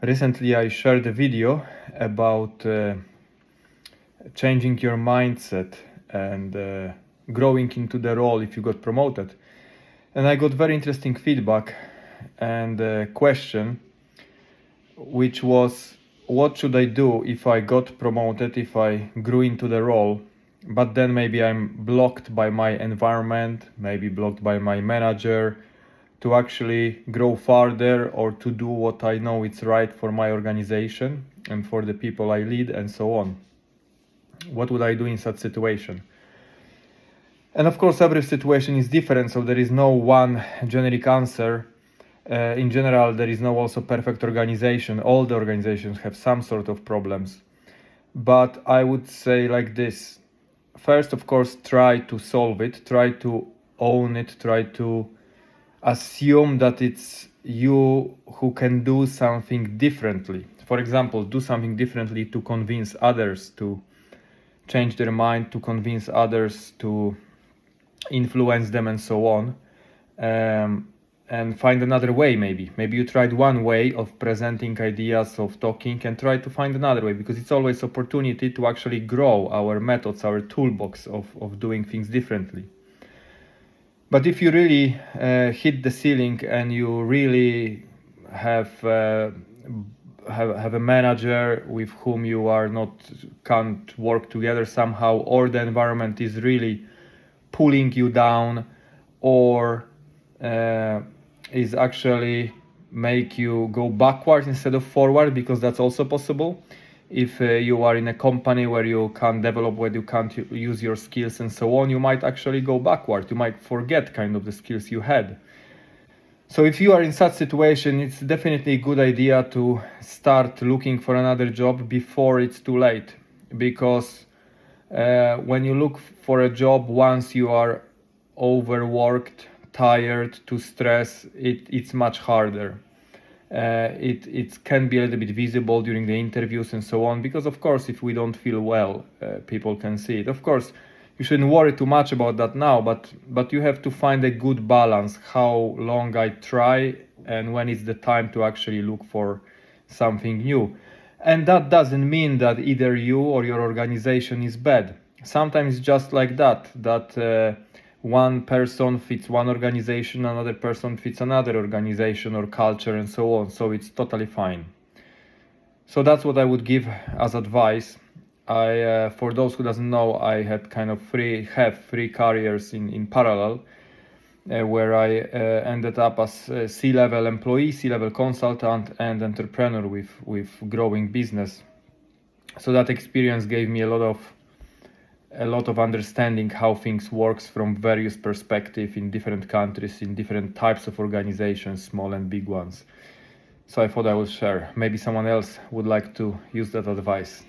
Recently, I shared a video about changing your mindset and growing into the role if you got promoted. And I got very interesting feedback and a question, which was, what should I do if I got promoted, if I grew into the role, but then maybe I'm blocked by my environment, maybe blocked by my manager, to actually grow further or to do what I know it's right for my organization and for the people I lead and so on. What would I do in such situation? And of course, every situation is different, so there is no one generic answer. In general, there is no also perfect organization. All the organizations have some sort of problems. But I would say like this. First, of course, try to solve it, try to own it, try to assume that it's you who can do something differently. For example, do something differently to convince others to change their mind, to convince others to influence them and so on. And find another way. Maybe you tried one way of presenting ideas, of talking, and try to find another way, because it's always opportunity to actually grow our methods, our toolbox of doing things differently. But if you really hit the ceiling and you really have a manager with whom you are not can't work together somehow, or the environment is really pulling you down, or is actually make you go backwards instead of forward, because that's also possible. If you are in a company where you can't develop, where you can't use your skills and so on, you might actually go backward. You might forget kind of the skills you had. So if you are in such situation, it's definitely a good idea to start looking for another job before it's too late. Because when you look for a job once you are overworked, tired, too stressed, it's much harder. It can be a little bit visible during the interviews and so on, because of course if we don't feel well, people can see it. Of course you shouldn't worry too much about that now, but you have to find a good balance, how long I try and when is the time to actually look for something new. And that doesn't mean that either you or your organization is bad. Sometimes it's just like that one person fits one organization, another person fits another organization or culture and so on. So it's totally fine. So that's what I would give as advice. For those who doesn't know, I had kind of three careers in parallel, where I ended up as a C-level employee, C-level consultant, and entrepreneur with growing business. So that experience gave me a lot of understanding how things works from various perspectives in different countries, in different types of organizations, small and big ones. So I thought I would share. Maybe someone else would like to use that advice.